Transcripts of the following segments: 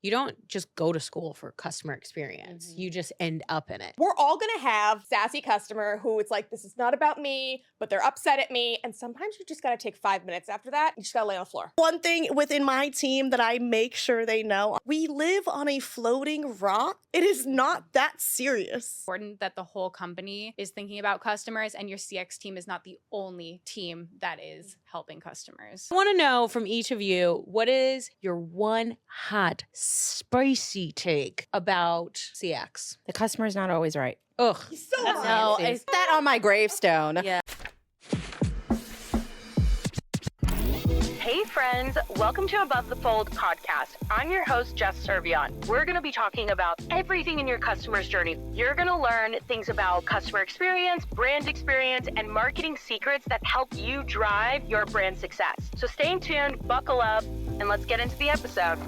you don't just go to school for customer experience. You just end up in it. We're all going to have sassy customer who it's like, this is not about me, but they're upset at me. And sometimes you just got to take 5 minutes after that. You just got to lay on the floor. One thing within my team that I make sure they know, we live on a floating rock. It is not that serious. Important that the whole company is thinking about customers, and your CX team is not the only team that is helping customers. I want to know from each of you, what is your one hot, spicy take about CX? The customer's not always right. Ugh. So No, I put that on my gravestone. Yeah. Hey friends, welcome to Above the Fold podcast. I'm your host, Jess Servion. We're going to be talking about everything in your customer's journey. You're going to learn things about customer experience, brand experience, and marketing secrets that help you drive your brand success. So stay tuned, buckle up, and let's get into the episode.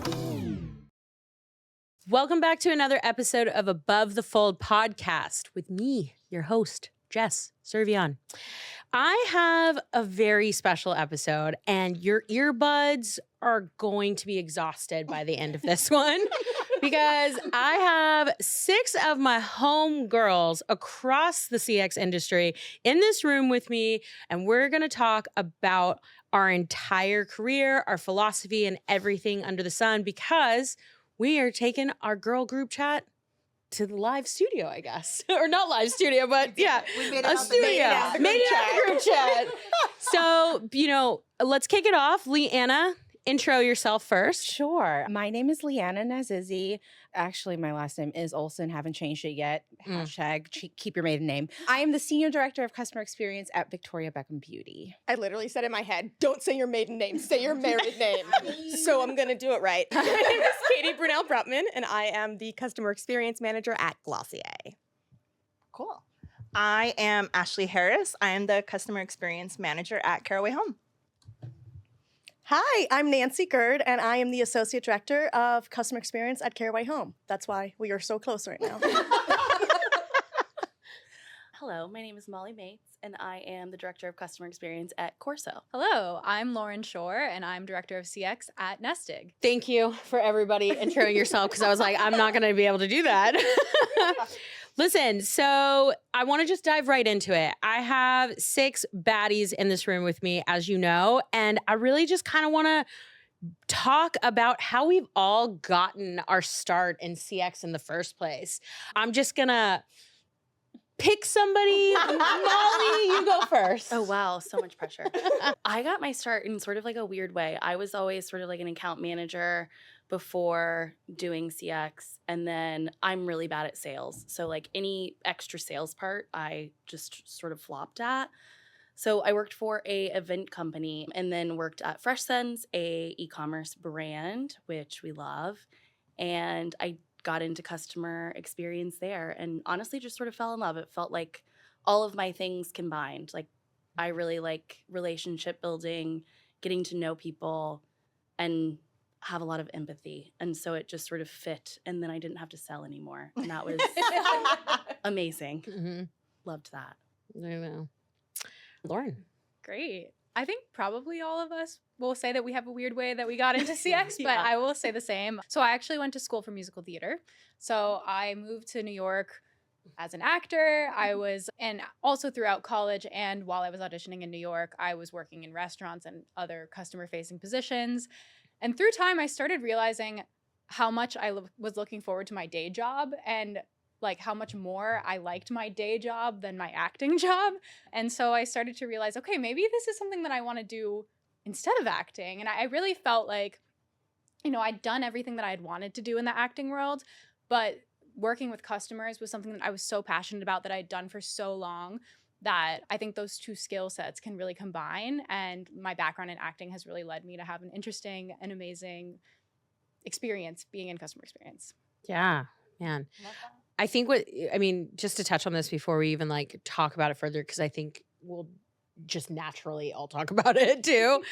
Welcome back to another episode of Above the Fold podcast with me, your host, Jess Servion. I have a very special episode, and your earbuds are going to be exhausted by the end of this one because I have 6 of my home girls across the CX industry in this room with me, and we're going to talk about our entire career, our philosophy, and everything under the sun because we are taking our girl group chat to the live studio, I guess. Or not live studio, but yeah, a studio. Made it on the group chat. So, let's kick it off. Leanna, intro yourself first. Sure. My name is Leanna Nazzizi. Actually, my last name is Olson. Haven't changed it yet. Hashtag keep your maiden name. I am the Senior Director of Customer Experience at Victoria Beckham Beauty. I literally said in my head, don't say your maiden name, say your married name. So I'm going to do it right. My name is Cati Brunell-Brutman, and I am the Customer Experience Manager at Glossier. Cool. I am Ashley Harris. I am the Customer Experience Manager at Caraway Home. Hi, I'm Nancy Gurd, and I am the Associate Director of Customer Experience at Caraway Home. That's why we are so close right now. Hello, my name is Molly Meetz, and I am the Director of Customer Experience at Corso. Hello, I'm Lauren Schorr, and I'm Director of CX at Nestig. Thank you for everybody introing yourself because I was like, I'm not going to be able to do that. Listen, so I want to just dive right into it. I have 6 baddies in this room with me, as you know, and I really just kind of want to talk about how we've all gotten our start in CX in the first place. I'm just going to pick somebody. Molly, you go first. Oh, wow, so much pressure. I got my start in sort of like a weird way. I was always sort of like an account manager before doing CX, and then I'm really bad at sales. So like any extra sales part, I just sort of flopped at. So I worked for a event company and then worked at Fresh Sense, a e-commerce brand, which we love. And I got into customer experience there and honestly just sort of fell in love. It felt like all of my things combined. Like I really like relationship building, getting to know people, and have a lot of empathy. And so it just sort of fit. And then I didn't have to sell anymore. And that was amazing. Mm-hmm. Loved that. I know. Lauren. Great. I think probably all of us will say that we have a weird way that we got into CX, but I will say the same. So I actually went to school for musical theater. So I moved to New York as an actor. And also throughout college and while I was auditioning in New York, I was working in restaurants and other customer-facing positions. And through time, I started realizing how much I was looking forward to my day job and like how much more I liked my day job than my acting job. And so I started to realize, okay, maybe this is something that I want to do instead of acting. And I really felt like, I'd done everything that I had wanted to do in the acting world, but working with customers was something that I was so passionate about that I'd done for so long that I think those two skill sets can really combine. And my background in acting has really led me to have an interesting and amazing experience being in customer experience. Yeah, man. I think just to touch on this before we even like talk about it further, because I think we'll just naturally all talk about it too,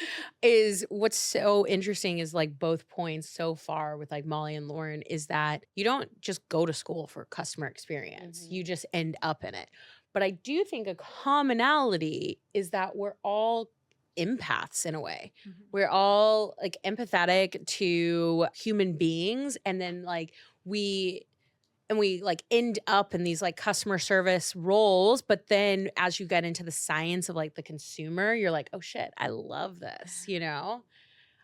is what's so interesting is like both points so far with like Molly and Lauren is that you don't just go to school for customer experience. You just end up in it. But I do think a commonality is that we're all empaths in a way. We're all like empathetic to human beings, and then like we like end up in these like customer service roles, but then as you get into the science of like the consumer, you're like, oh shit, I love this, you know?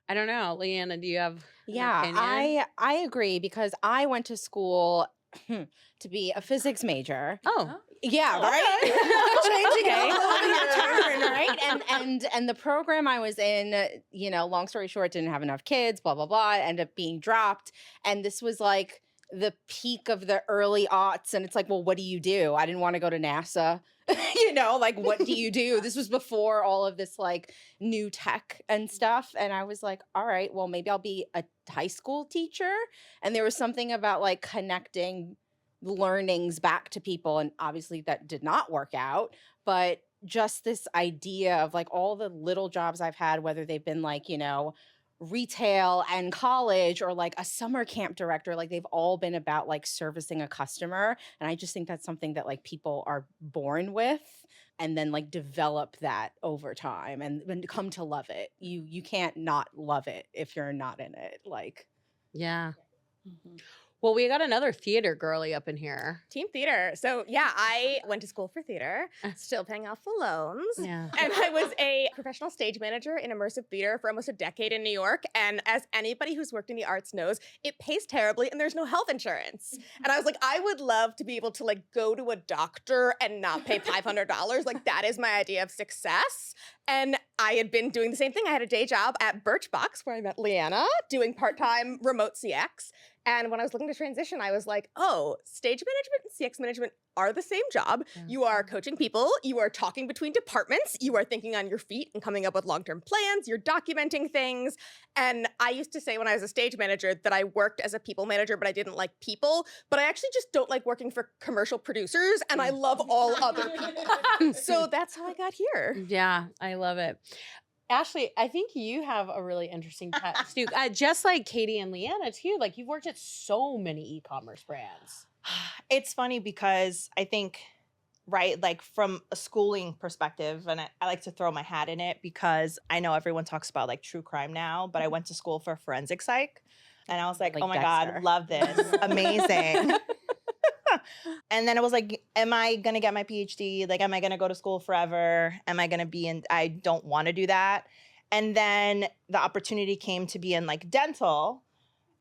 I don't know. Leanna, do you have an opinion? I agree because I went to school to be a physics major. Oh. Yeah, right. Changing it turn, right? And the program I was in, you know, long story short, didn't have enough kids, blah blah blah, ended up being dropped. And this was like the peak of the early aughts, and it's like, well, what do you do? I didn't want to go to NASA. You know, like, what do you do? This was before all of this like new tech and stuff. And I was like, all right, well, maybe I'll be a high school teacher. And there was something about like connecting learnings back to people. And obviously that did not work out. But just this idea of like all the little jobs I've had, whether they've been like, you know, retail and college or like a summer camp director, like they've all been about like servicing a customer. And I just think that's something that like people are born with and then like develop that over time and come to love it. You can't not love it if you're not in it. Like, Yeah. Well, we got another theater girly up in here. Team theater. So yeah, I went to school for theater, still paying off the loans. Yeah. And I was a professional stage manager in immersive theater for almost a decade in New York. And as anybody who's worked in the arts knows, it pays terribly and there's no health insurance. And I was like, I would love to be able to like go to a doctor and not pay $500. Like that is my idea of success. And I had been doing the same thing. I had a day job at Birchbox where I met Leanna doing part-time remote CX. And when I was looking to transition, I was like, oh, stage management and CX management are the same job. Yeah. You are coaching people. You are talking between departments. You are thinking on your feet and coming up with long-term plans. You're documenting things. And I used to say when I was a stage manager that I worked as a people manager, but I didn't like people. But I actually just don't like working for commercial producers. And I love all other people. So that's how I got here. Yeah, I love it. Ashley, I think you have a really interesting past too. Just like Katie and Leanna too. Like you've worked at so many e-commerce brands. It's funny because I think, right, like from a schooling perspective, and I like to throw my hat in it because I know everyone talks about like true crime now, but I went to school for forensic psych. And I was like oh my Dexter. God, love this. Amazing. And then it was like, am I going to get my PhD? Like, am I going to go to school forever? Am I going to be in, I don't want to do that. And then the opportunity came to be in like dental.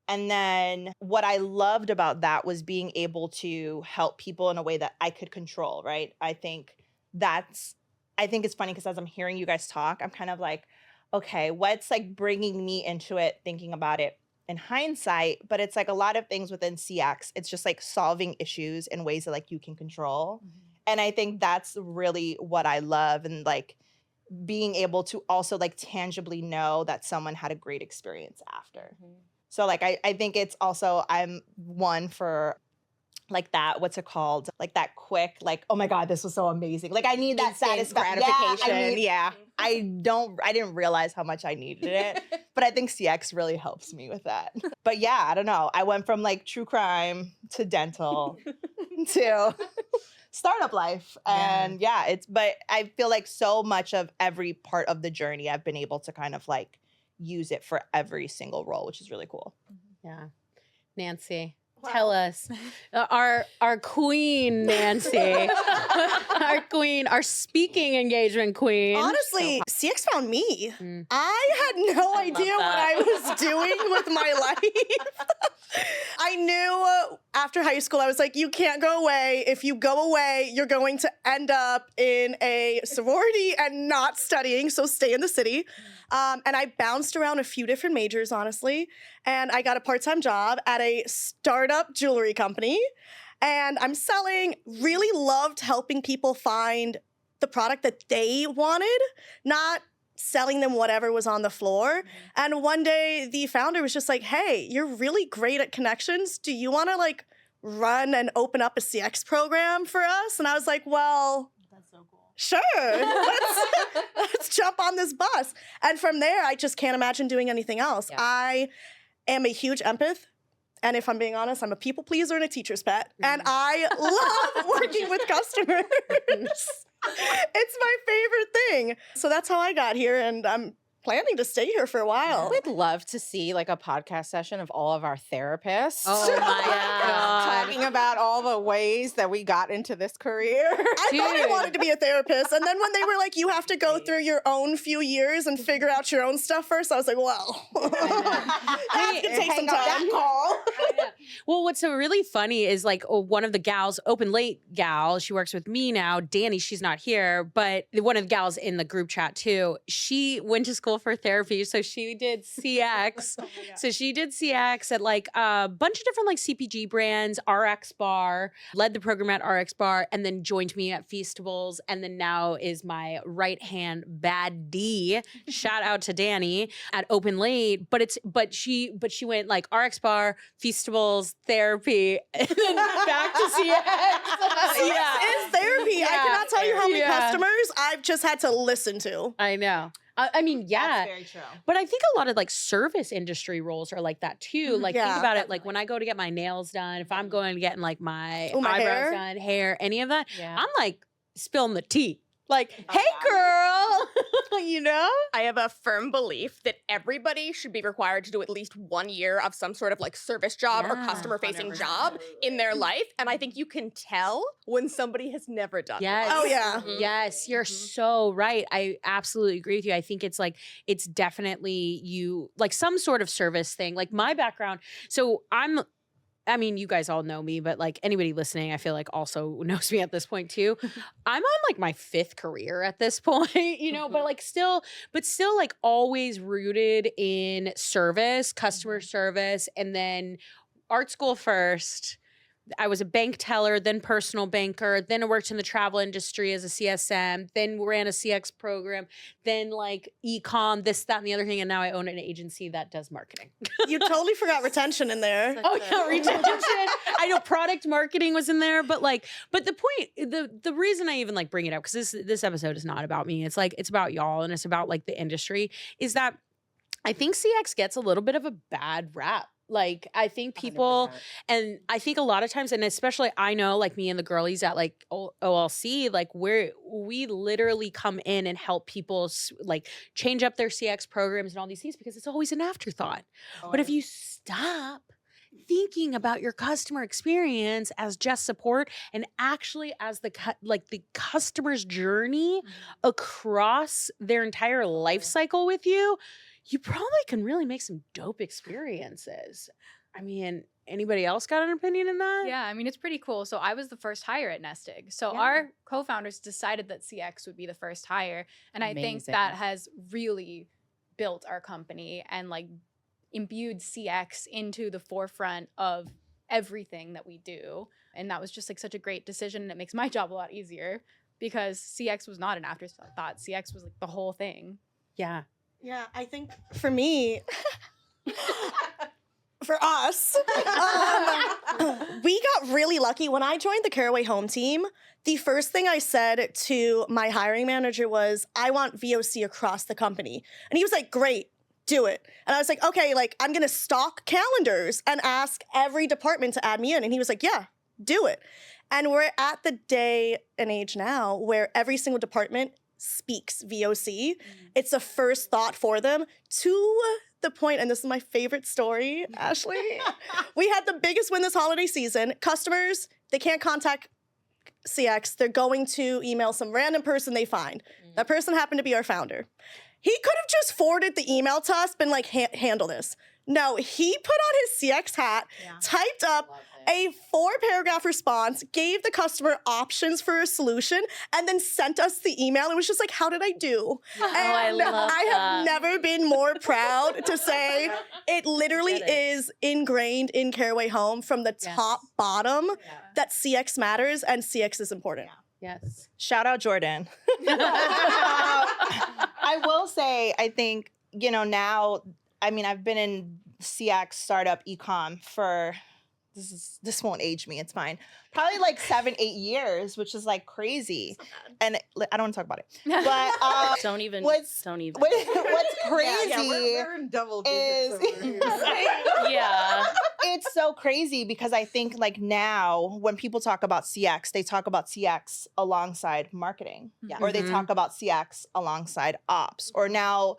And then what I loved about that was being able to help people in a way that I could control, right? I think it's funny because as I'm hearing you guys talk, I'm kind of like, okay, what's like bringing me into it, thinking about it in hindsight, but it's like a lot of things within CX. It's just like solving issues in ways that like you can control. And I think that's really what I love, and like being able to also like tangibly know that someone had a great experience after. So like I think it's also, I'm one for like that, what's it called? Like that quick, like, oh my God, this was so amazing. Like I need that Instant satisfaction. gratification. I didn't realize how much I needed it, but I think CX really helps me with that. But yeah, I don't know. I went from like true crime to dental to startup life. And but I feel like so much of every part of the journey, I've been able to kind of like use it for every single role, which is really cool. Yeah. Nancy. Tell us, our queen, Nancy, our queen, our speaking engagement queen. Honestly, CX found me. I had no idea what I was doing with my life. I knew after high school, I was like, you can't go away. If you go away, you're going to end up in a sorority and not studying, so stay in the city. And I bounced around a few different majors, honestly. And I got a part-time job at a startup jewelry company. And I'm selling, really loved helping people find the product that they wanted, not selling them whatever was on the floor. And one day the founder was just like, hey, you're really great at connections. Do you want to like run and open up a CX program for us? And I was like, well, That's so cool. sure, let's jump on this bus. And from there, I just can't imagine doing anything else. Yeah. I am a huge empath. And if I'm being honest, I'm a people pleaser and a teacher's pet. And I love working with customers. It's my favorite thing. So that's how I got here, and I'm planning to stay here for a while. We'd love to see like a podcast session of all of our therapists. Oh my God. Talking about all the ways that we got into this career. I thought I wanted to be a therapist, and then when they were like, you have to go through your own few years and figure out your own stuff first, I was like, well, that's gonna take some time. Well, what's so really funny is like one of the gals, Open Late gal, she works with me now, Danny, she's not here, but one of the gals in the group chat too, she went to school for therapy. So she did CX. So she did CX at like a bunch of different like CPG brands, RX Bar, led the program at RX Bar, and then joined me at Feastables. And then now is my right hand bad D. Shout out to Danny at Open Late. But she went like RX Bar, Feastables, therapy, and then back to CX. CX is therapy. I cannot tell you how many customers I've just had to listen to. I know. I mean, yeah. That's very true. But I think a lot of like service industry roles are like that too. Like think about it, like when I go to get my nails done, if I'm going to get like my eyebrows hair done, hair, any of that, Yeah. I'm like spilling the tea. Like, hey girl, you know? I have a firm belief that everybody should be required to do at least 1 year of some sort of like service job or Yeah, customer facing job in their life. And I think you can tell when somebody has never done Yes. one. Oh, yeah. Yes, you're so right. I absolutely agree with you. I think it's like, it's definitely you, like some sort of service thing. Like my background, so I mean, you guys all know me, but like anybody listening, I feel like also knows me at this point too. I'm on like my 5th career at this point, you know, but still like always rooted in service, customer service, and then art school first. I was a bank teller, then personal banker, then I worked in the travel industry as a CSM, then ran a CX program, then like e-com, this, that, and the other thing. And now I own an agency that does marketing. You totally forgot retention in there. Oh yeah, retention. I know product marketing was in there, but the point, the reason I even like bring it up, because this episode is not about me. It's like, it's about y'all and it's about like the industry, is that I think CX gets a little bit of a bad rap. Like, I think people, 100%. and I think a lot of times, and especially I know like me and the girlies at like OLC, like we literally come in and help people like change up their CX programs and all these things because it's always an afterthought. But if you stop thinking about your customer experience as just support and actually as the customer's journey across their entire life cycle with you, you probably can really make some dope experiences. I mean, anybody else got an opinion in that? Yeah, I mean, it's pretty cool. So I was the first hire at Nestig. So our co-founders decided that CX would be the first hire. And I think that has really built our company and like imbued CX into the forefront of everything that we do. And that was just like such a great decision. And it makes my job a lot easier because CX was not an afterthought. CX was like the whole thing. Yeah. Yeah, I think for me, for us, we got really lucky. When I joined the Caraway home team, the first thing I said to my hiring manager was, I want VOC across the company. And he was like, great, do it. And I was like, okay, like I'm gonna stock calendars and ask every department to add me in. And he was like, yeah, do it. And we're at the day and age now where every single department speaks VOC. It's the first thought for them to the point, and this is my favorite story, Ashley. We had the biggest win this holiday season. Customers, they can't contact CX. They're going to email some random person they find. That person happened to be our founder. He could have just forwarded the email to us, been like, handle this. No, he put on his CX hat, typed up a 4-paragraph response, gave the customer options for a solution, and then sent us the email. It was just like, how did I do? I And love I have that. never been more proud to say it literally is ingrained in Caraway Home from the top bottom that CX matters and CX is important. Yes. Shout out Jordan. I will say, I think, you know, now, I mean, I've been in CX startup ecom for, this won't age me, it's fine. Probably like 7-8 years, which is like crazy. And I don't want to talk about it. But Don't even. what's Don't even. crazy we're in double digits. is Yeah. it's so crazy because I think like now when people talk about CX, they talk about CX alongside marketing, Yeah. or they talk about CX alongside ops, or now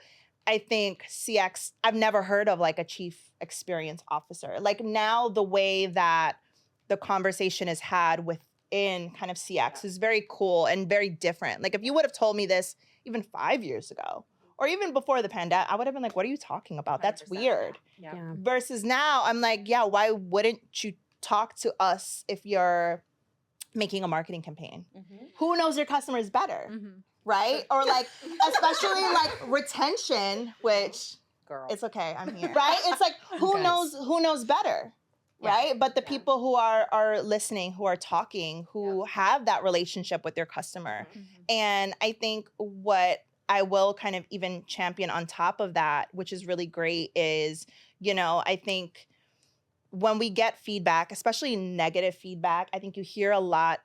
I think CX, I've never heard of like a chief experience officer. Like now the way that the conversation is had within kind of CX is very cool and very different. Like if you would have told me this even 5 years ago, or even before the pandemic, I would have been like, what are you talking about? That's 100%. weird. Yeah. Versus now, I'm like, yeah, why wouldn't you talk to us if you're making a marketing campaign? Who knows your customers better, right? Or like, especially like retention, which Girl. it's okay, I'm here, right? It's like, who knows better, Yeah. right? But the people who are listening, who are talking, who have that relationship with their customer. And I think what I will kind of even champion on top of that, which is really great, is, you know, I think when we get feedback, especially negative feedback, I think you hear a lot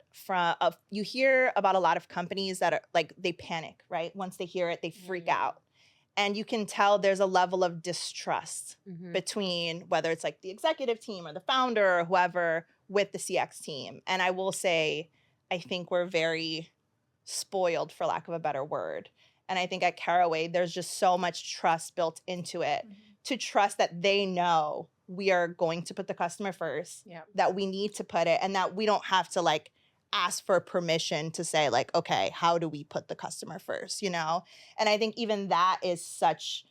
you hear about a lot of companies that are like, they panic, right? Once they hear it, they freak out. And you can tell there's a level of distrust between whether it's like the executive team or the founder or whoever with the CX team. And I will say, I think we're very spoiled, for lack of a better word. And I think at Caraway, there's just so much trust built into it to trust that they know we are going to put the customer first, that we need to put it, and that we don't have to like ask for permission to say like, okay, how do we put the customer first, you know? And I think even that is such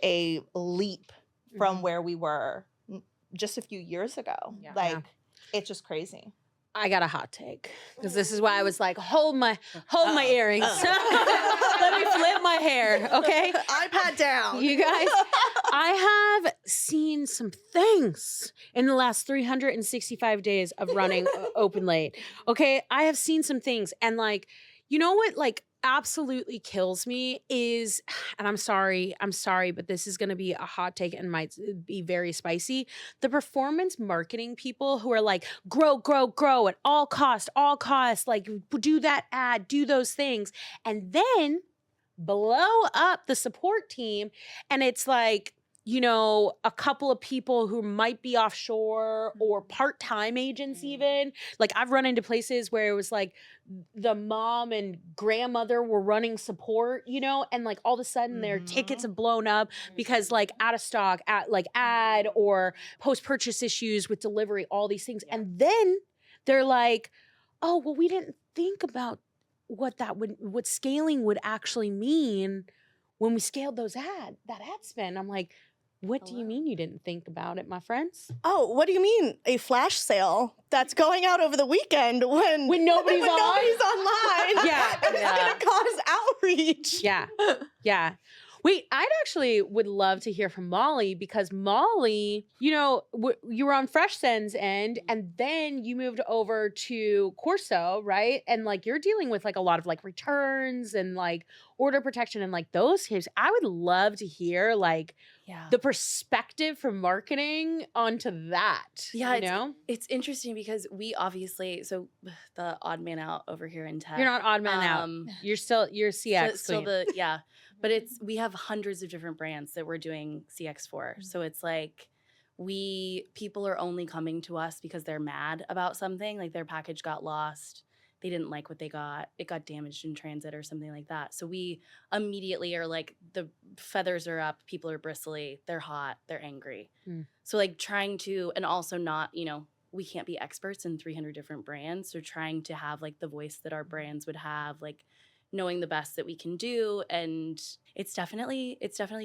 a leap from where we were just a few years ago. Like, it's just crazy. I got a hot take because this is why I was like, hold my earrings. Let me flip my hair, okay? iPad down. You guys, I have seen some things in the last 365 days of running Open Late. Okay, I have seen some things, and like, you know what, like, absolutely kills me is, and I'm sorry, but this is going to be a hot take and might be very spicy. The performance marketing people who are like, grow at all cost, like do that ad, do those things, and then blow up the support team. And it's like, you know, a couple of people who might be offshore or part-time agents even. Like I've run into places where it was like the mom and grandmother were running support, you know, and like all of a sudden their tickets have blown up because like out of stock, like ad or post-purchase issues with delivery, all these things. And then they're like, oh, well, we didn't think about what scaling would actually mean when we scaled that ad spend. I'm like, what do you mean you didn't think about it, my friends? Oh, what do you mean? A flash sale that's going out over the weekend when nobody's online. Yeah. And it's going to cause outreach. Yeah. Wait, I'd actually would love to hear from Molly because Molly, you know, you were on Fresh Send's end and then you moved over to Corso, right? And like you're dealing with like a lot of like returns and like order protection and like those things. I would love to hear like the perspective from marketing onto that. Yeah, you know? It's interesting because we obviously, so the odd man out over here in tech. You're not odd man out. You're CX. Still but we have hundreds of different brands that we're doing CX for. So it's like people are only coming to us because they're mad about something, like their package got lost. They didn't like what they got. It got damaged in transit or something like that. So we immediately are like, the feathers are up, people are bristly, they're hot, they're angry. So like trying to, and also not, you know, we can't be experts in 300 different brands. So trying to have like the voice that our brands would have, like knowing the best that we can do. And it's definitely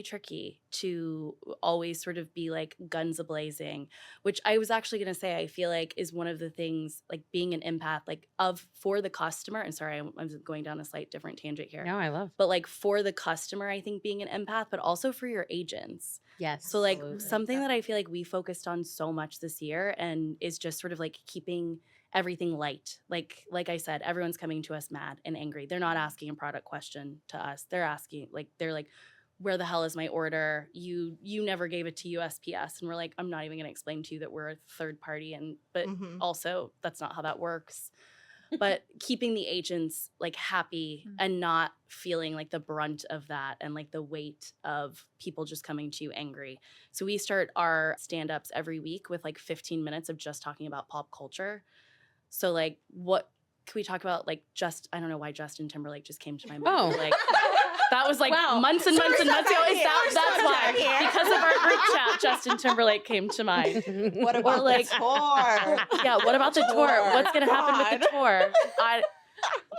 tricky to always sort of be like guns a-blazing, which I was actually going to say, I feel like is one of the things, like being an empath, like for the customer, and sorry, I'm going down a slight different tangent here. No, I love. But like for the customer, I think being an empath, but also for your agents. Yes. So like something that I feel like we focused on so much this year and is just sort of like keeping everything light. Like I said, everyone's coming to us mad and angry. They're not asking a product question to us. They're asking, like, they're like, where the hell is my order? You never gave it to USPS. And we're like, I'm not even going to explain to you that we're a third party. But also that's not how that works. but keeping the agents like happy and not feeling like the brunt of that and like the weight of people just coming to you angry. So we start our stand-ups every week with like 15 minutes of just talking about pop culture. So like what can we talk about? Like I don't know why Justin Timberlake just came to my mind. Oh. Like that was like Wow. months and months and months ago. That's why. Because of our group chat, Justin Timberlake came to mind. What about like- the tour? Yeah, what about the tour? Tour. What's gonna happen with the tour? I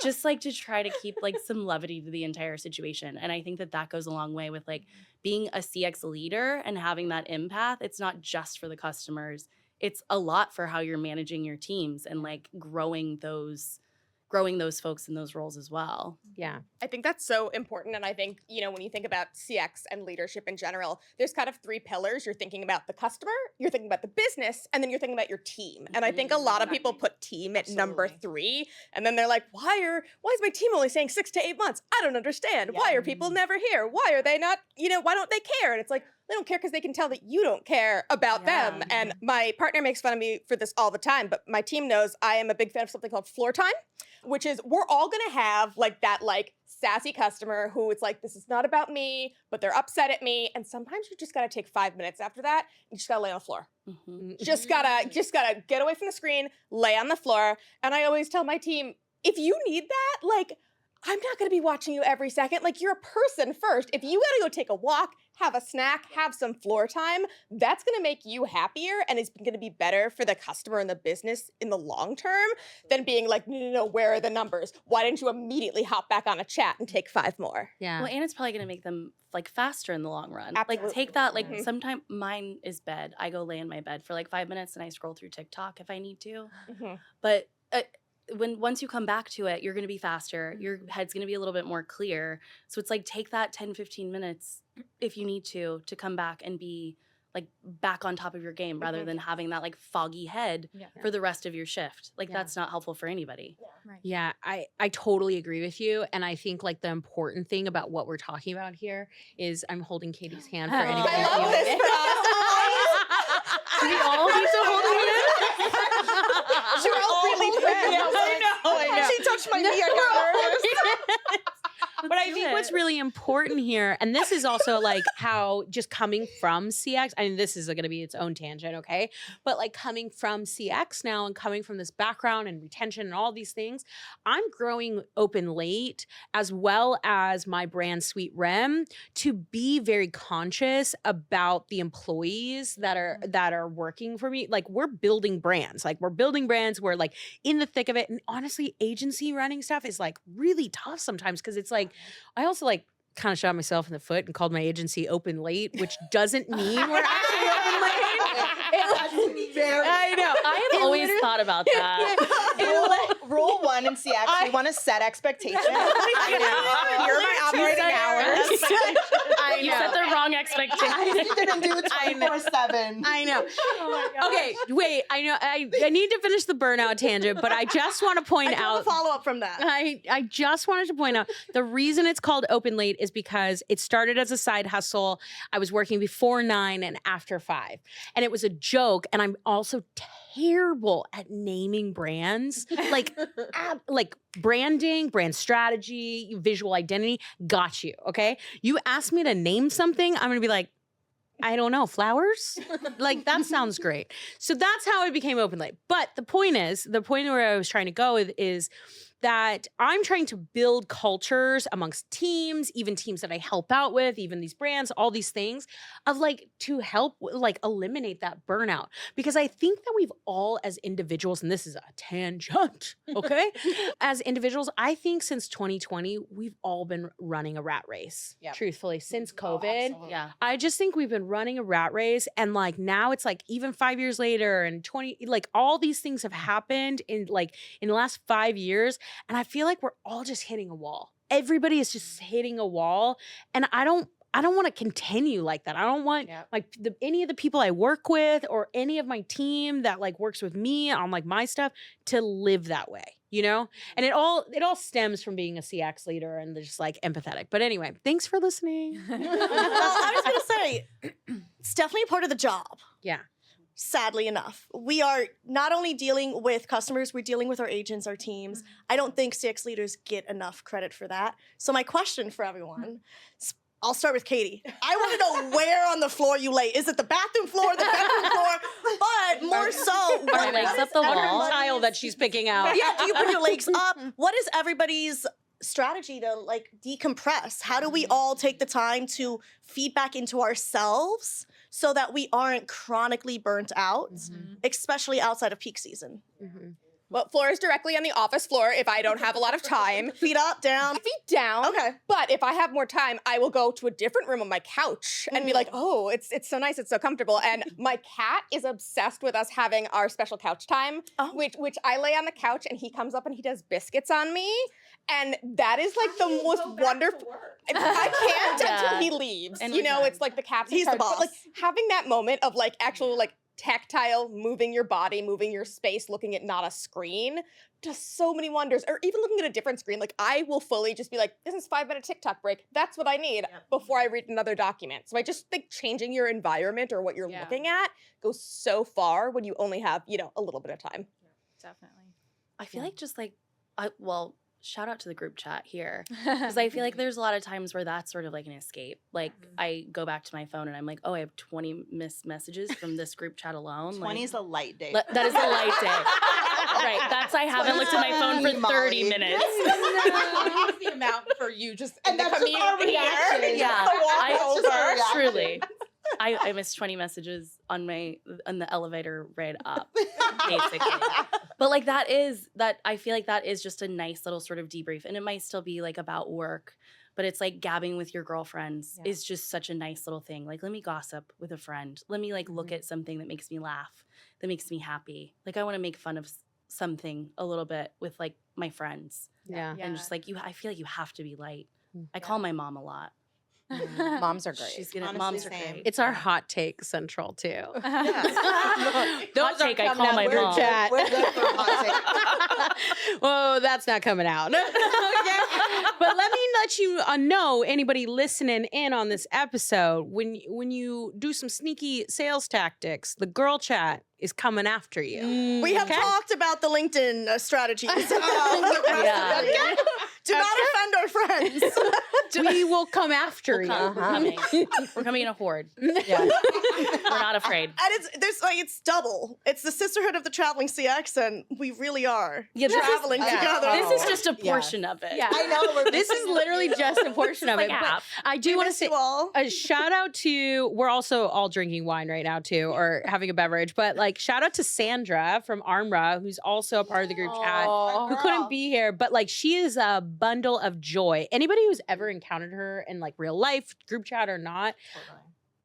just like to try to keep like some levity to the entire situation. And I think that goes a long way with like being a CX leader and having that empath. It's not just for the customers. It's a lot for how you're managing your teams and like growing those folks in those roles as well. Yeah. I think that's so important. And I think, when you think about CX and leadership in general, there's kind of 3 pillars. You're thinking about the customer, you're thinking about the business, and then you're thinking about your team. And I think a lot of people put team at number 3. And then they're like, why is my team only saying 6 to 8 months? I don't understand. Why are people never here? Why are they not, why don't they care? And it's like, they don't care because they can tell that you don't care about them. And my partner makes fun of me for this all the time, but my team knows I am a big fan of something called floor time, which is we're all gonna have like that like sassy customer who it's like, this is not about me, but they're upset at me. And sometimes you just gotta take 5 minutes after that. You just gotta lay on the floor. Mm-hmm. Just gotta get away from the screen, lay on the floor. And I always tell my team, if you need that, like, I'm not gonna be watching you every second. Like, you're a person first. If you gotta go take a walk, have a snack, have some floor time, that's gonna make you happier and it's gonna be better for the customer and the business in the long term than being like, no, where are the numbers? Why didn't you immediately hop back on a chat and take 5 more? Yeah. Well, and it's probably going to make them like faster in the long run. Absolutely. Like take that, like Mhm. sometime mine is bed. I go lay in my bed for like 5 minutes and I scroll through TikTok if I need to. Mhm. But once you come back to it, you're going to be faster. Your head's going to be a little bit more clear. So it's like take that 10, 15 minutes if you need to come back and be like back on top of your game rather than having that like foggy head for the rest of your shift. Like that's not helpful for anybody. Yeah, I totally agree with you. And I think like the important thing about what we're talking about here is I'm holding Katie's hand for anybody. I love this for us. Do we all need to hold hands? We're all really friends. I know. She touched my knee. I got nervous. But I think what's really important here, and this is also like how just coming from CX, I mean, this is going to be its own tangent, okay? But like coming from CX now and coming from this background and retention and all these things, I'm growing Open Late as well as my brand Sweet Rem to be very conscious about the employees that are working for me. Like we're building brands, we're like in the thick of it. And honestly, agency running stuff is like really tough sometimes because it's like, I also like kind of shot myself in the foot and called my agency Open Late, which doesn't mean we're actually open late. I know. I have always thought about that. Rule 1 in CX, you want to set expectations. I know. You're my operating hours. You set the wrong expectations. You didn't do it 24/7. I know. Okay, wait. I know. I need to finish the burnout tangent, but I just want to point out. Follow up from that. I just wanted to point out the reason it's called Open Late is because it started as a side hustle. I was working before 9 and after 5, and it was a joke. And I'm also terrible at naming brands, like branding, brand strategy, visual identity. Got you. Okay, you asked me to name something, I'm gonna be like, I don't know, flowers? Like, that sounds great. So that's how it became Open Late. But the point where I was trying to go is that I'm trying to build cultures amongst teams, even teams that I help out with, even these brands, all these things of like to help like eliminate that burnout. Because I think that we've all as individuals, and this is a tangent, okay? As individuals, I think since 2020, we've all been running a rat race, truthfully, since COVID. Yeah. I just think we've been running a rat race, and like now it's like even 5 years later and 20, like all these things have happened in the last 5 years. And I feel like we're all just hitting a wall. Everybody is just hitting a wall. And I don't want to continue like that. I don't want like any of the people I work with or any of my team that like works with me on like my stuff to live that way, you know? And it all stems from being a CX leader and just like empathetic. But anyway, thanks for listening. Well, I was going to say, it's definitely a part of the job. Yeah. sadly enough. We are not only dealing with customers, we're dealing with our agents, our teams. I don't think CX leaders get enough credit for that. So my question for everyone, I'll start with Katie. I want to know where on the floor you lay. Is it the bathroom floor, the bedroom floor? But more so, Are legs up the wall? Tile that she's picking out. yeah, do you put your legs up? What is everybody's strategy to like decompress? How do we all take the time to feed back into ourselves so that we aren't chronically burnt out, especially outside of peak season? Well, floor is directly on the office floor if I don't have a lot of time. Feet up, down. Feet down. Okay. But if I have more time, I will go to a different room on my couch and be like, oh, it's so nice, it's so comfortable. And my cat is obsessed with us having our special couch time, which I lay on the couch and he comes up and he does biscuits on me. And that is like the most wonderful. I can't until he leaves. And you we're know, done. it's like the cat's He's the in charge. But like boss. having that moment of like actual like tactile, moving your body, moving your space, looking at not a screen, does so many wonders. Or even looking at a different screen. Like I will fully just be like, this is 5-minute TikTok break. That's what I need before I read another document. So I just think changing your environment or what you're looking at goes so far when you only have, you know, a little bit of time. Definitely. I feel like just like, shout out to the group chat here. Because I feel like there's a lot of times where that's sort of like an escape. Like I go back to my phone and I'm like, oh, I have 20 missed messages from this group chat alone. 20 is like, a light day. that is a light day. Right. That's I haven't looked at my phone for 30 minutes. That's the amount for you just And that's just our reaction. Yeah. It's just our reaction. Truly. I missed 20 messages on the elevator ride up, basically. But like that I feel like that is just a nice little sort of debrief. And it might still be like about work, but it's like gabbing with your girlfriends is just such a nice little thing. Like, let me gossip with a friend. Let me like look at something that makes me laugh, that makes me happy. Like I want to make fun of something a little bit with like my friends. Yeah. And just like I feel like you have to be light. I call my mom a lot. Moms are great. She's gonna. Honestly, Moms are same. great. It's our hot take central too. Hot take. I call my mom. Chat. We're good for a hot Whoa, that's not coming out. But let you know, anybody listening in on this episode, when you do some sneaky sales tactics, the girl chat is coming after you. We have talked about the LinkedIn strategies. Yeah. Do not offend our friends. We will come after you. We're coming. We're coming in a horde. Yeah. We're not afraid. And it's double. It's the sisterhood of the traveling CX, and we really are traveling yeah. together. This is just a portion of it. Yeah. I know. This is literally just a portion of like it. half. But I do want to say you all. a shout out to, we're also all drinking wine right now too, or having a beverage, but like shout out to Sandra from Armra, who's also a part of the group chat, who couldn't be here, but like she is a bundle of joy. Anybody who's ever encountered her in like real life, group chat or not,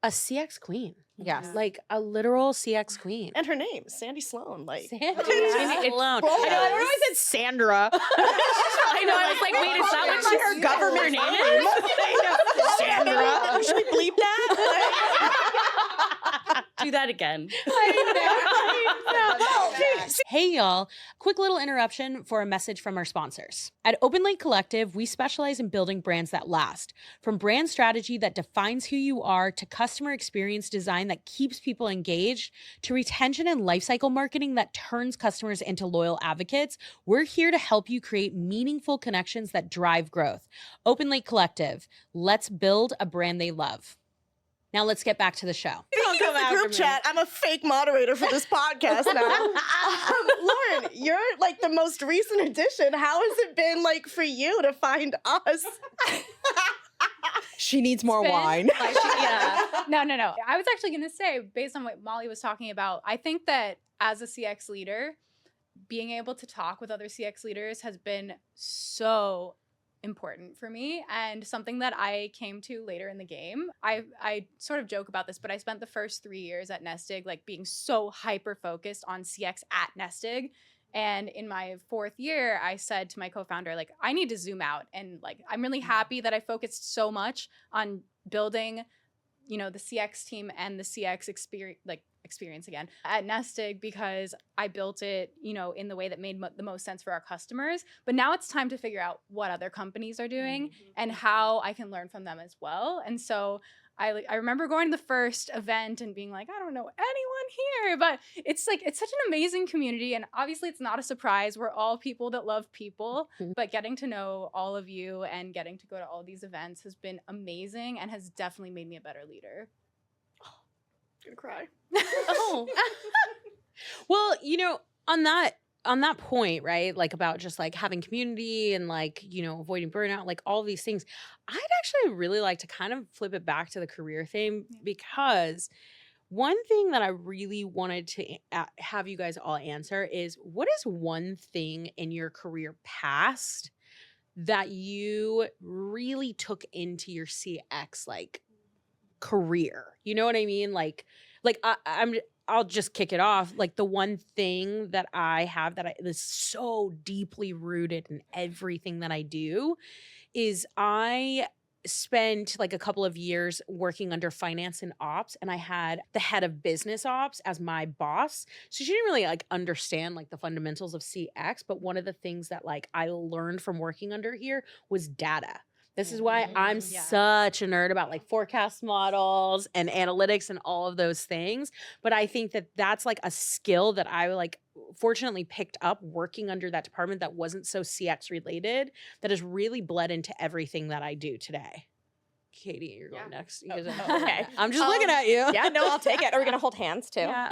a CX queen. Yes. Like a literal CX queen. And her name, Sandy Sloan. Like, Sandy alone. Bro. I know, I always said Sandra. I know. I was like, wait, is that what her government her name is? Sandra. Should we bleep that? Do that again. Hey y'all, quick little interruption for a message from our sponsors. At Open Lake Collective, we specialize in building brands that last. From brand strategy that defines who you are, to customer experience design that keeps people engaged, to retention and lifecycle marketing that turns customers into loyal advocates, we're here to help you create meaningful connections that drive growth. Open Lake Collective, let's build a brand they love. Now let's get back to the show. Speaking of the group chat, I'm a fake moderator for this podcast now. Lauren, you're like the most recent addition. How has it been like for you to find us? She needs more wine. Yeah. No. I was actually going to say, based on what Molly was talking about, I think that as a CX leader, being able to talk with other CX leaders has been so important for me, and something that I came to later in the game. I sort of joke about this, but I spent the first 3 years at Nestig like being so hyper focused on CX at Nestig. And in my 4th year, I said to my co-founder, like, I need to zoom out. And like, I'm really happy that I focused so much on building, you know, the CX team and the CX experience again at Nestig, because I built it, you know, in the way that made the most sense for our customers. But now it's time to figure out what other companies are doing and how I can learn from them as well. And so I remember going to the first event and being like, I don't know anyone here? But it's like, it's such an amazing community. And obviously it's not a surprise. We're all people that love people, but getting to know all of you and getting to go to all these events has been amazing and has definitely made me a better leader. Gonna cry. Oh. Well, you know, on that point, right? Like about just like having community and like, you know, avoiding burnout, like all these things. I'd actually really like to kind of flip it back to the career thing because one thing that I really wanted to have you guys all answer is what is one thing in your career past that you really took into your CX like career? You know what I mean? Like I'll just kick it off. Like the one thing that I have that is so deeply rooted in everything that I do is I spent like a couple of years working under finance and ops, and I had the head of business ops as my boss. So she didn't really like understand like the fundamentals of CX, but one of the things that like I learned from working under here was data. This is why I'm such a nerd about like forecast models and analytics and all of those things. But I think that that's like a skill that I like fortunately picked up working under that department that wasn't so CX related that has really bled into everything that I do today. Katie, you're going next. Okay. I'm just looking at you. Yeah, no, I'll take it. Are we going to hold hands too? Yeah.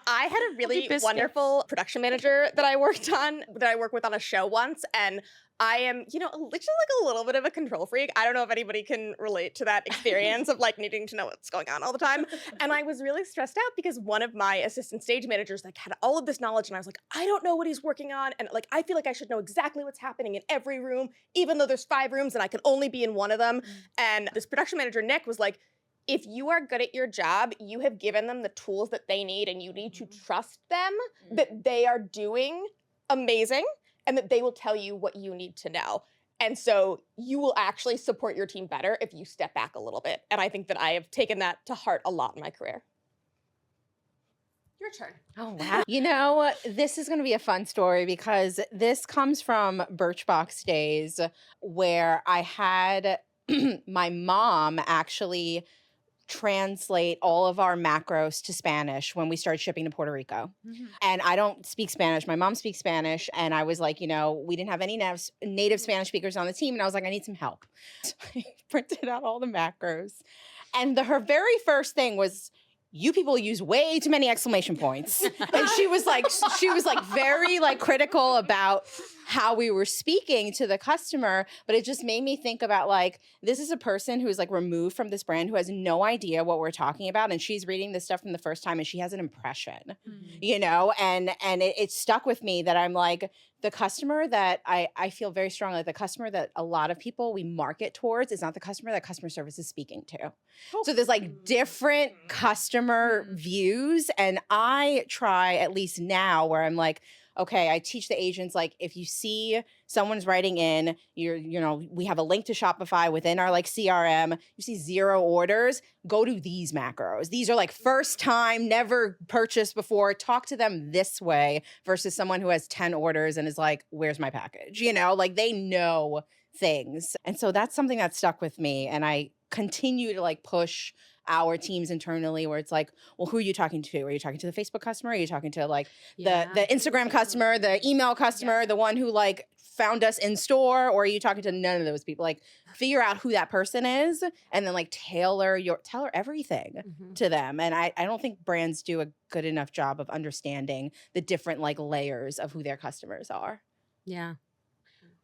I had a really wonderful production manager that I worked with on a show once. And I am, you know, literally like a little bit of a control freak. I don't know if anybody can relate to that experience of like needing to know what's going on all the time. And I was really stressed out because one of my assistant stage managers like had all of this knowledge and I was like, I don't know what he's working on. And like, I feel like I should know exactly what's happening in every room, even though there's 5 rooms and I can only be in one of them. And this production manager, Nick, was like, if you are good at your job, you have given them the tools that they need and you need to trust them that they are doing amazing and that they will tell you what you need to know. And so you will actually support your team better if you step back a little bit. And I think that I have taken that to heart a lot in my career. Your turn. Oh, wow. You know, this is going to be a fun story because this comes from Birchbox days where I had my mom actually translate all of our macros to Spanish when we started shipping to Puerto Rico. And I don't speak Spanish. My mom speaks Spanish. And I was like, you know, we didn't have any native Spanish speakers on the team. And I was like, I need some help. So I printed out all the macros. And her very first thing was, you people use way too many exclamation points. And she was like very like critical about how we were speaking to the customer. But it just made me think about like, this is a person who's like removed from this brand who has no idea what we're talking about. And she's reading this stuff from the first time and she has an impression, you know, and it stuck with me that I'm like, the customer that I feel very strongly, like the customer that a lot of people we market towards is not the customer that customer service is speaking to. So there's like different customer views. And I try, at least now, where I'm like, okay, I teach the agents, like, if you see someone's writing in, you know, we have a link to Shopify within our like CRM, you see 0 orders, go to these macros. These are like first time, never purchased before. Talk to them this way versus someone who has 10 orders and is like, where's my package? You know, like they know things. And so that's something that stuck with me. And I continue to like push our teams internally where it's like, well, who are you talking to? Are you talking to the Facebook customer? Are you talking to like the Instagram customer, the email customer, the one who like found us in store? Or are you talking to none of those people? Like figure out who that person is and then like tailor everything to them. And I don't think brands do a good enough job of understanding the different like layers of who their customers are. Yeah.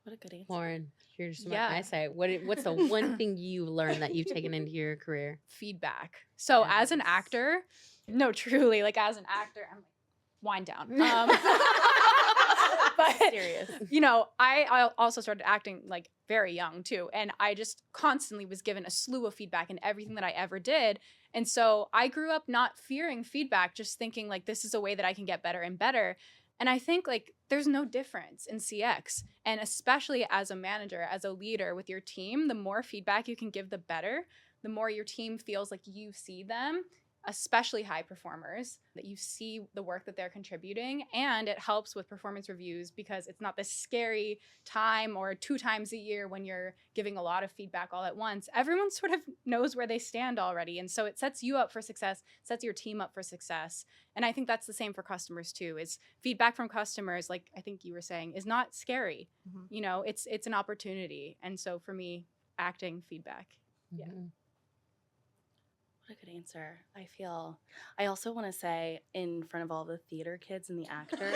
What a good answer. Lauren, here's my eyesight. What's the one thing you learned that you've taken into your career? Feedback. So as an actor, no, truly, like as an actor, I'm like, wind down. But Serious. you know, I also started acting like very young too. And I just constantly was given a slew of feedback in everything that I ever did. And so I grew up not fearing feedback, just thinking like, this is a way that I can get better and better. And I think like there's no difference in CX. And especially as a manager, as a leader with your team, the more feedback you can give, the better. The more your team feels like you see them. especially high performers, that you see the work that they're contributing, and it helps with performance reviews because it's not this scary time or 2 times a year when you're giving a lot of feedback all at once. Everyone sort of knows where they stand already, and so it sets you up for success, sets your team up for success. And I think that's the same for customers too, is feedback from customers, like I think you were saying, is not scary. You know, it's an opportunity. And so for me, acting feedback. Yeah. What a good answer. I also want to say, in front of all the theater kids and the actors,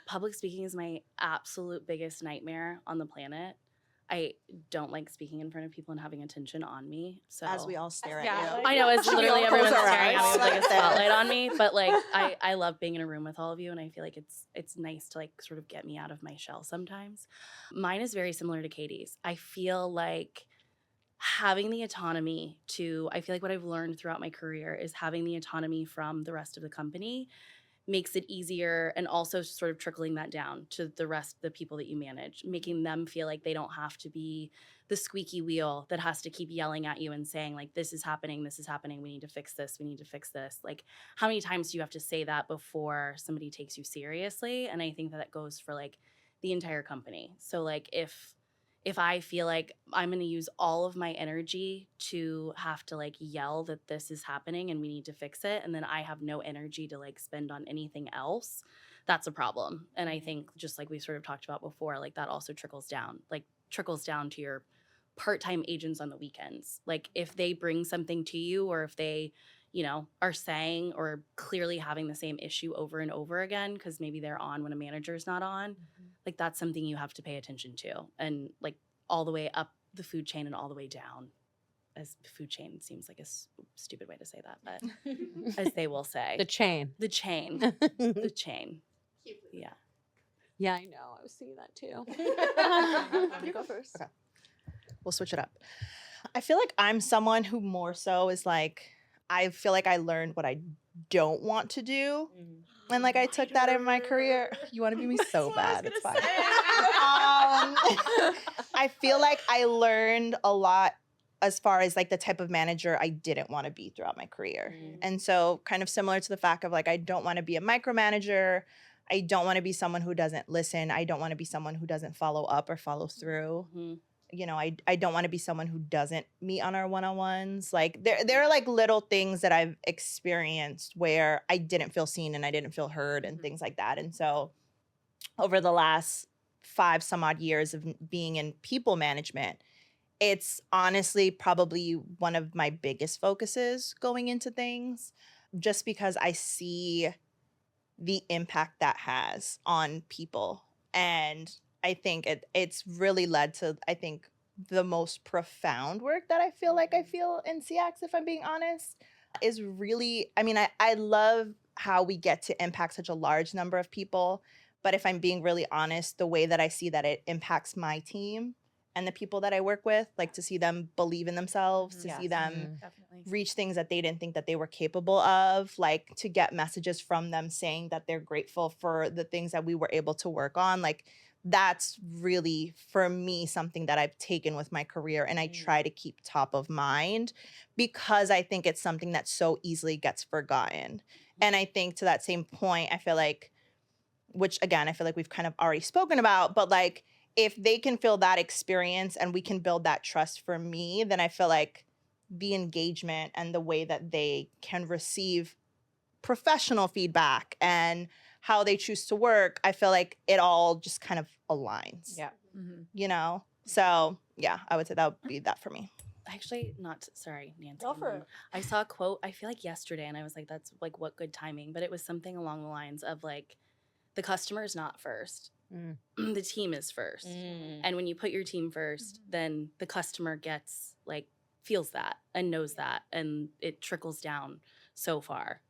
public speaking is my absolute biggest nightmare on the planet. I don't like speaking in front of people and having attention on me. So As we all stare at Yeah. you. I know, it's literally all close everyone's our staring at me eyes with like a like this. spotlight on me. But like I love being in a room with all of you, and I feel like it's nice to like sort of get me out of my shell sometimes. Mine is very similar to Katie's. I feel like having the autonomy I feel like what I've learned throughout my career is having the autonomy from the rest of the company makes it easier, and also sort of trickling that down to the rest of the people that you manage, making them feel like they don't have to be the squeaky wheel that has to keep yelling at you and saying like, this is happening, we need to fix this, we need to fix this. Like, how many times do you have to say that before somebody takes you seriously? And I think that goes for like the entire company. So like if I feel like I'm going to use all of my energy to have to like yell that this is happening and we need to fix it, and then I have no energy to like spend on anything else, that's a problem. And I think, just like we sort of talked about before, like that also trickles down to your part-time agents on the weekends. Like if they bring something to you, or if they, you know, are saying or clearly having the same issue over and over again because maybe they're on when a manager's not on, like that's something you have to pay attention to. And like all the way up the food chain and all the way down, as food chain seems like a stupid way to say that, but as they will say. The chain. The chain. Yeah. Yeah, I know. I was thinking that too. You go first. Okay. We'll switch it up. I feel like I'm someone who more so is like, I feel like I learned what I don't want to do. And like I took that in my career. You want to be me so bad. It's fine. I feel like I learned a lot as far as like the type of manager I didn't want to be throughout my career. And so kind of similar to the fact of like, I don't want to be a micromanager. I don't want to be someone who doesn't listen. I don't want to be someone who doesn't follow up or follow through. You know, I don't want to be someone who doesn't meet on our one-on-ones. Like there are like little things that I've experienced where I didn't feel seen and I didn't feel heard and things like that. And so over the last 5 some odd years of being in people management, it's honestly probably one of my biggest focuses going into things, just because I see the impact that has on people. And I think it's really led to, I think, the most profound work that I feel like I feel in CX, if I'm being honest, is really, I mean, I love how we get to impact such a large number of people. But if I'm being really honest, the way that I see that it impacts my team and the people that I work with, like to see them believe in themselves, to see them reach things that they didn't think that they were capable of, like to get messages from them saying that they're grateful for the things that we were able to work on, like that's really, for me, something that I've taken with my career and I try to keep top of mind because I think it's something that so easily gets forgotten. And I think to that same point, I feel like, which again, I feel like we've kind of already spoken about, but like if they can feel that experience and we can build that trust for me, then I feel like the engagement and the way that they can receive professional feedback and how they choose to work, I feel like it all just kind of aligns. Yeah. You know? So yeah, I would say that would be that for me. Actually, sorry, Nancy. Go for it. I saw a quote, I feel like yesterday, and I was like, that's like, what good timing. But it was something along the lines of like, the customer is not first. The team is first. And when you put your team first, then the customer gets like, feels that and knows that. And it trickles down so far.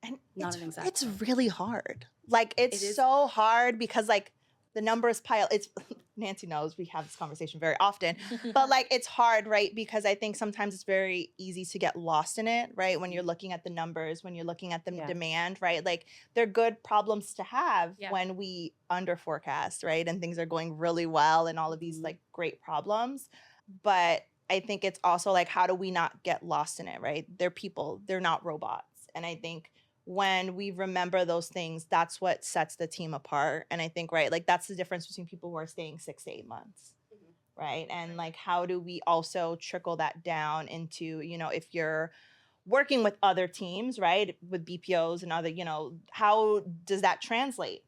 And Not an exact it's really hard. Like it's so hard because like the numbers pile. It's Nancy knows we have this conversation very often, but like it's hard, right? Because I think sometimes it's very easy to get lost in it, right? When you're looking at the numbers, when you're looking at the demand, right? Like they're good problems to have when we under forecast, right? And things are going really well and all of these like great problems. But I think it's also like, how do we not get lost in it, right? They're people, they're not robots. And I think when we remember those things, that's what sets the team apart. And I think, right, like that's the difference between people who are staying 6 to 8 months, right? And like, how do we also trickle that down into, you know, if you're working with other teams, right, with BPOs and other, you know, how does that translate?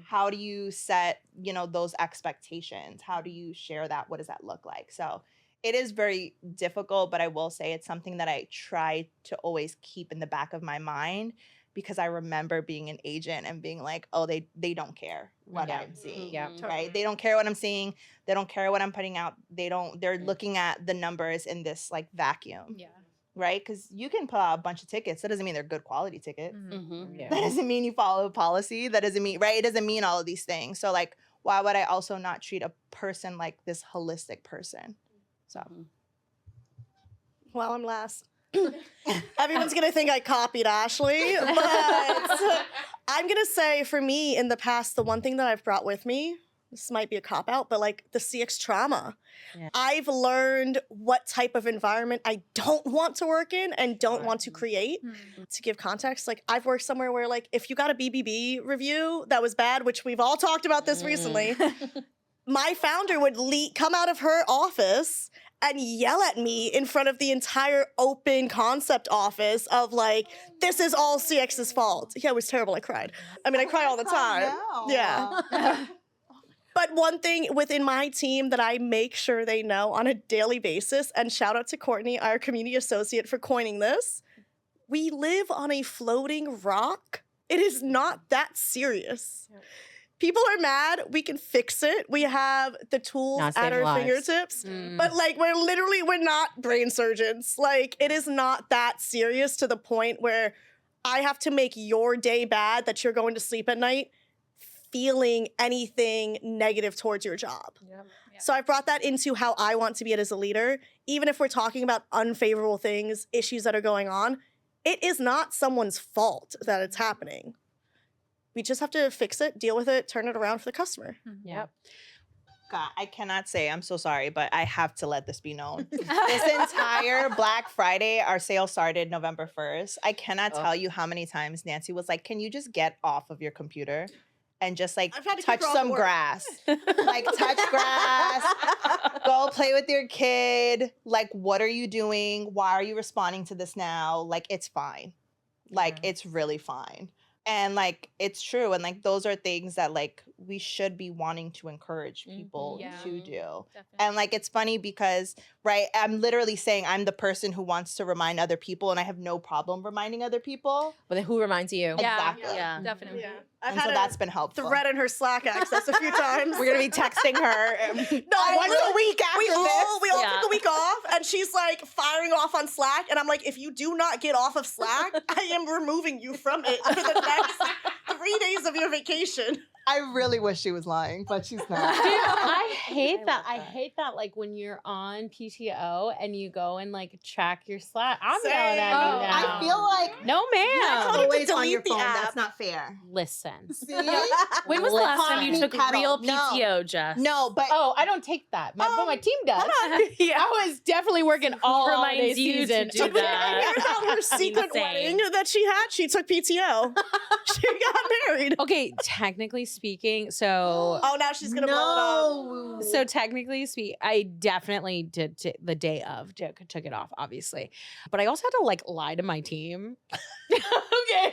How do you set, you know, those expectations? How do you share that? What does that look like? So it is very difficult, but I will say it's something that I try to always keep in the back of my mind, because I remember being an agent and being like, oh, they don't care what I'm seeing. Yeah. Right? They don't care what I'm seeing. They don't care what I'm putting out. They're looking at the numbers in this like vacuum. Yeah. Right? Because you can put out a bunch of tickets. That doesn't mean they're good quality tickets. Yeah. That doesn't mean you follow a policy. That doesn't mean, right? It doesn't mean all of these things. So like, why would I also not treat a person like this holistic person? So. Well, I'm last. Everyone's going to think I copied Ashley, but I'm going to say for me in the past, the one thing that I've brought with me, this might be a cop-out, but like the CX trauma. Yeah. I've learned what type of environment I don't want to work in and don't want to create. To give context, like I've worked somewhere where like if you got a BBB review that was bad, which we've all talked about this recently, my founder would come out of her office and yell at me in front of the entire open concept office of like, this is all CX's fault. Yeah, it was terrible. I cried. I mean, I cry all the time. Yeah. But one thing within my team that I make sure they know on a daily basis, and shout out to Courtney, our community associate, for coining this, we live on a floating rock. It is not that serious. People are mad. We can fix it. We have the tools Not at saving our lives. fingertips. But like, we're not brain surgeons. Like, it is not that serious to the point where I have to make your day bad that you're going to sleep at night feeling anything negative towards your job. So I've brought that into how I want to be as a leader. Even if we're talking about unfavorable things, issues that are going on, it is not someone's fault that it's happening. We just have to fix it, deal with it, turn it around for the customer. Yep. God, I cannot say, I'm so sorry, but I have to let this be known. This entire Black Friday, our sale started November 1st. I cannot tell you how many times Nancy was like, can you just get off of your computer and just like I've had to touch keep her off some work. grass? Like touch grass, go play with your kid. Like, what are you doing? Why are you responding to this now? Like, it's fine. Like, it's really fine. And like, it's true. And like, those are things that like we should be wanting to encourage people to do. Definitely. And like, it's funny because, right, I'm literally saying I'm the person who wants to remind other people, and I have no problem reminding other people. But then who reminds you? Exactly. Yeah. Definitely. I've And had so a that's been helpful. thread in her Slack access a few times. We're going to be texting her once a week after we all this. took a week off, and she's like firing off on Slack, and I'm like, if you do not get off of Slack, I am removing you from it for the next 3 days of your vacation. I really wish she was lying, but she's not. Dude, I hate that. I hate that. Like when you're on PTO and you go and like check your Slack. I'm Same. yelling at you now. I feel like no, ma'am. always on delete your the phone. app. That's not fair. Listen. See? When was the last time you Listen. took real No. PTO, Jess? No, but Oh, I don't take that. But my team does. Yeah. I was definitely working all holiday reminds you to season. do that? Here's about her secret Insane. wedding that she had. She took PTO. She got married. Okay, technically speaking, so Oh, now she's gonna blow it up. So technically speaking, I definitely did the day of took it off, obviously, but I also had to like lie to my team. Okay,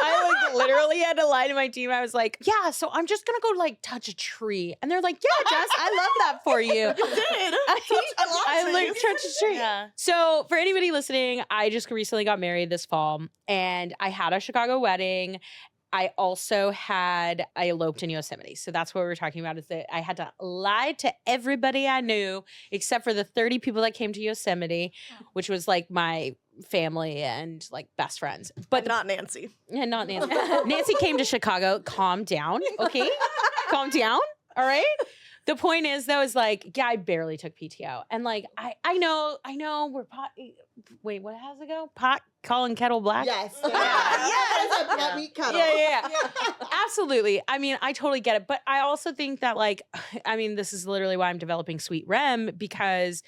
I like literally had to lie to my team. I was like, yeah, so I'm just gonna go like touch a tree, and they're like, yeah, Jess, I love that for you. You did. I like touched a tree. Yeah. So for anybody listening, I just recently got married this fall, and I had a Chicago wedding. I eloped in Yosemite. So that's what we were talking about, is that I had to lie to everybody I knew except for the 30 people that came to Yosemite, which was like my family and like best friends. But not Nancy. Yeah, not Nancy. Nancy came to Chicago. Calm down, okay? Calm down, all right? The point is, though, is like, yeah, I barely took PTO. And like, I know we're wait, what has it go? Pot calling kettle black? yes. Yeah. Absolutely. I mean, I totally get it. But I also think that like, I mean, this is literally why I'm developing Sweet Rem, because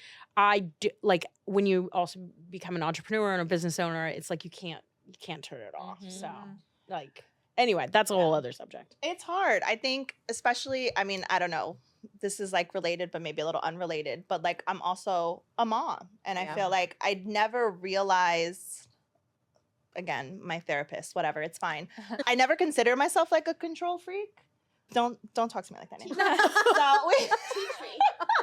like when you also become an entrepreneur and a business owner, it's like you can't turn it off. So like, anyway, that's a whole other subject. It's hard. I think, especially, I mean, I don't know. This is like related, but maybe a little unrelated. But like, I'm also a mom. And I feel like I'd never realized, again, my therapist, whatever, it's fine. I never considered myself like a control freak. Don't talk to me like that anymore.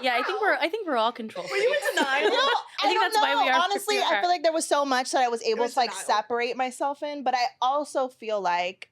Yeah, I think we're all control freaks. Were you in denial? I think that's why we are. Honestly, I feel like there was so much that I was able to like separate myself in. But I also feel like,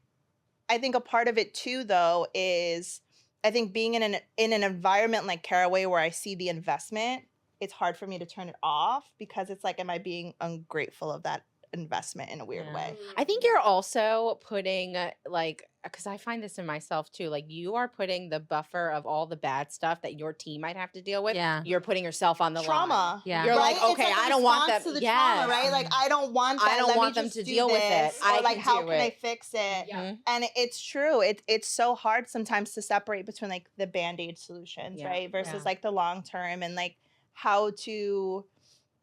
I think a part of it too, though, is I think being in an environment like Caraway where I see the investment, it's hard for me to turn it off because it's like, am I being ungrateful of that investment in a weird way? I think you're also putting like, because I find this in myself too, like you are putting the buffer of all the bad stuff that your team might have to deal with. Yeah. You're putting yourself on the Trauma. line. Yeah. You're Right? like, okay, It's like a I don't want response them. to the trauma, right? Like, I don't want that. I don't Let me want them just to do deal with it. this. I Or like, can how do can I it. fix it? Yeah. And it's true. It's so hard sometimes to separate between like the Band-Aid solutions, Yeah. right? Versus like the long term and like how to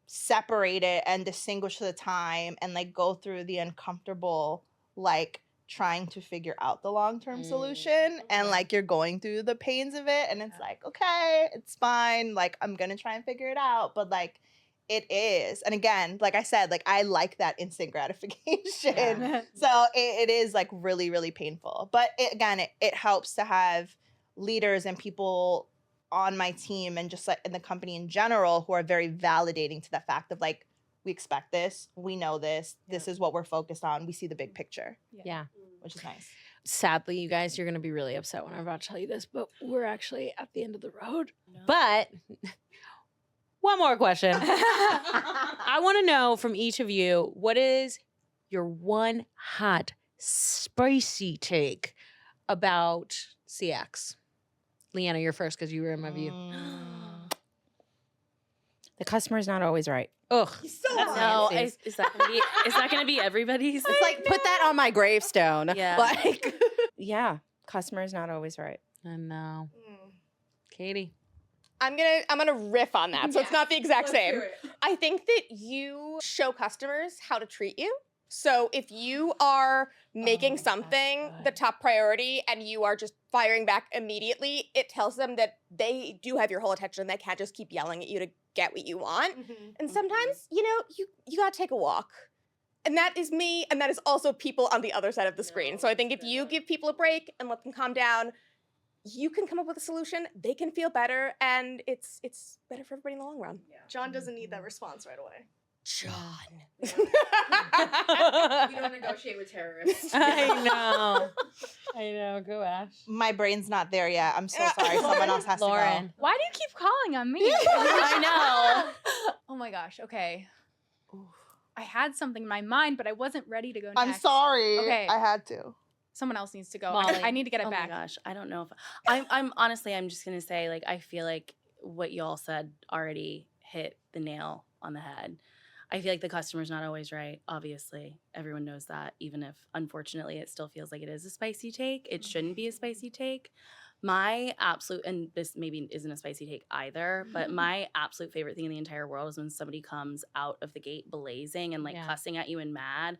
separate it and distinguish the time and like go through the uncomfortable, like trying to figure out the long-term solution and like you're going through the pains of it and it's like, okay, it's fine. Like I'm gonna try and figure it out. But like it is. And again, like I said, like I like that instant gratification. So it is like really, really painful. But it helps to have leaders and people on my team and just like in the company in general who are very validating to the fact of like, we expect this, we know this, this is what we're focused on, we see the big picture, Yeah. which is nice. Sadly, you guys, you're going to be really upset when I'm about to tell you this, but we're actually at the end of the road. But one more question. I want to know from each of you, what is your one hot, spicy take about CX? Leanna, you're first because you were in my view. The customer's not always right. Ugh. No, is that gonna be everybody's? It's like, put that on my gravestone. Yeah. Like, yeah, customer's not always right. I know. Katie. I'm gonna riff on that, so it's not the exact same. I think that you show customers how to treat you. So if you are making something the top priority and you are just firing back immediately, it tells them that they do have your whole attention. They can't just keep yelling at you to get what you want. And sometimes, you gotta take a walk. And that is me, and that is also people on the other side of the screen. So I think if you give people a break and let them calm down, you can come up with a solution, they can feel better, and it's better for everybody in the long run. John doesn't need that response right away. John. You don't negotiate with terrorists. I know. Go Ash. My brain's not there yet. I'm so sorry. Someone else has Lauren. to go. Why do you keep calling on me? I know. Oh my gosh. Okay. I had something in my mind, but I wasn't ready to go I'm next. sorry. Okay. I had to. Someone else needs to go. Molly. I need to get it Oh back. my gosh, I don't know if I'm honestly. I'm just gonna say like I feel like what y'all said already hit the nail on the head. I feel like the customer's not always right. Obviously, everyone knows that. Even if, unfortunately, it still feels like it is a spicy take, it shouldn't be a spicy take. My absolute, and this maybe isn't a spicy take either, but my absolute favorite thing in the entire world is when somebody comes out of the gate blazing and like cussing at you and mad,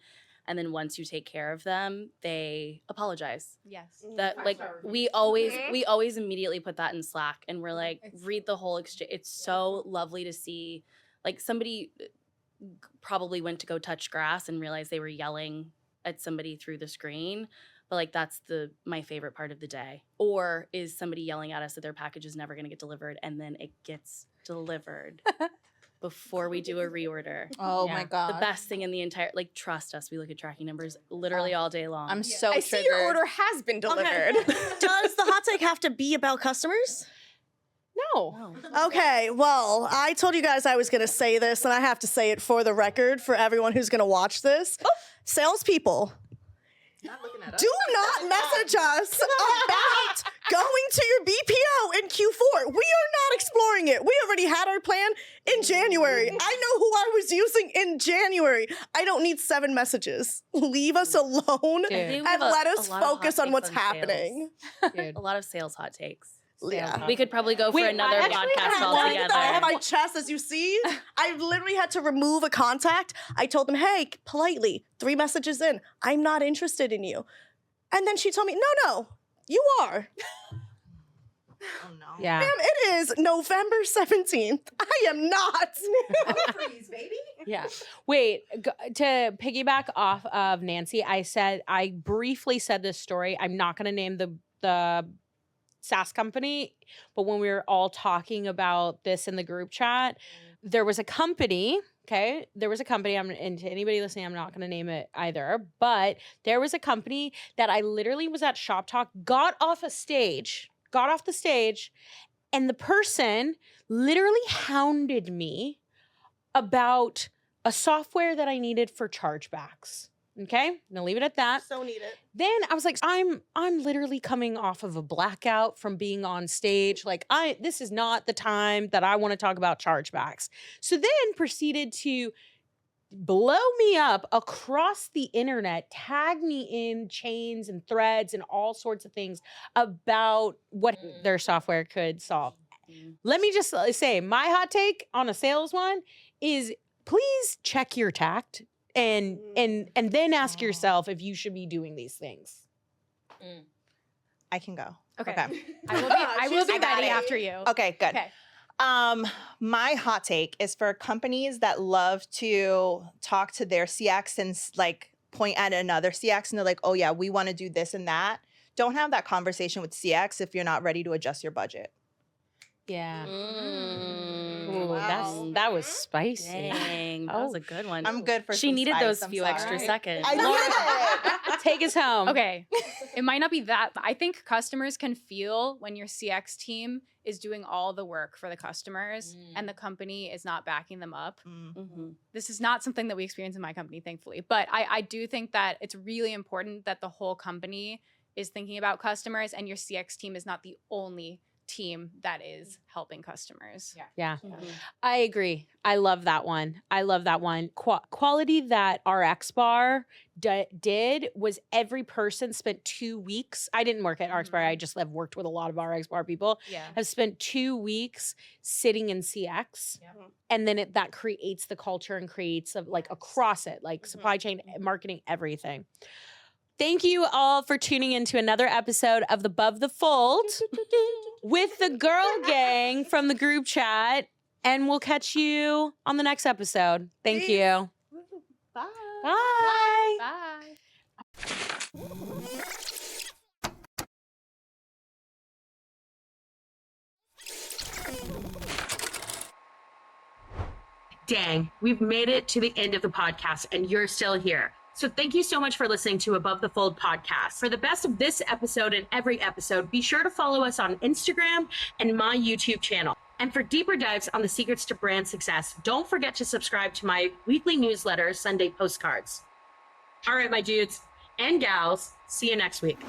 and then once you take care of them, they apologize. Yes. That like we always immediately put that in Slack, and we're like, read the whole exchange. It's so lovely to see, like somebody probably went to go touch grass and realized they were yelling at somebody through the screen, but like that's my favorite part of the day. Or is somebody yelling at us that their package is never going to get delivered, and then it gets delivered before we do a reorder. Oh my God. The best thing in the entire, like, trust us, we look at tracking numbers literally all day long. I'm so I triggered. see your order has been delivered. Does the hot take have to be about customers? No. Okay, well, I told you guys I was going to say this, and I have to say it for the record for everyone who's going to watch this. Salespeople, do not message us about going to your BPO in Q4. We are not exploring it. We already had our plan in January. I know who I was using in January. I don't need 7 messages. Leave us alone Dude. and let us focus on what's happening. Dude. A lot of sales hot takes. Yeah. We could probably go for Wait, another I actually podcast have One altogether. that I have my chest, as you see. I literally had to remove a contact. I told them, hey, politely, 3 messages in, I'm not interested in you. And then she told me, no, you are. Oh no. Yeah. Ma'am, it is November 17th. I am not. Freeze, baby. Yeah. Wait, to piggyback off of Nancy, I briefly said this story. I'm not going to name the SaaS company, but when we were all talking about this in the group chat, there was a company, okay? There was a company, and to anybody listening, I'm not going to name it either, but there was a company that I literally was at Shop Talk, got off the stage, and the person literally hounded me about a software that I needed for chargebacks. Okay, I'm gonna leave it at that. So need it. Then I was like, I'm literally coming off of a blackout from being on stage. Like, this is not the time that I want to talk about chargebacks. So then proceeded to blow me up across the internet, tag me in chains and threads and all sorts of things about what their software could solve. Let me just say, my hot take on a sales one is please check your tact and then ask yourself if you should be doing these things. I can go. Okay. Okay. I will be I got ready it. after you. Okay, good. Okay. My hot take is for companies that love to talk to their CX and like point at another CX and they're like, oh yeah, we want to do this and that. Don't have that conversation with CX if you're not ready to adjust your budget. Yeah. Mm. Ooh, that was spicy. Dang, that was a good one. I'm good for She some needed spice, those I'm few sorry. extra seconds. I need it. Take us home. Okay. It might not be that. I think customers can feel when your CX team is doing all the work for the customers and the company is not backing them up. Mhm. This is not something that we experience in my company, thankfully. But I do think that it's really important that the whole company is thinking about customers and your CX team is not the only team that is helping customers. Yeah. Mhm. I agree. I love that one. Quality that our X Bar did was every person spent 2 weeks. I didn't work at RX Bar. I just have worked with a lot of RX Bar people. Yeah. Have spent 2 weeks sitting in CX. And then that creates the culture and creates like across it, like supply chain, marketing, everything. Thank you all for tuning in to another episode of Above the Fold with the girl gang from the group chat. And we'll catch you on the next episode. Thank you. Bye. Bye. Bye. Dang, we've made it to the end of the podcast and you're still here. So thank you so much for listening to Above the Fold podcast. For the best of this episode and every episode, be sure to follow us on Instagram and my YouTube channel. And for deeper dives on the secrets to brand success, don't forget to subscribe to my weekly newsletter, Sunday Postcards. All right, my dudes and gals, see you next week.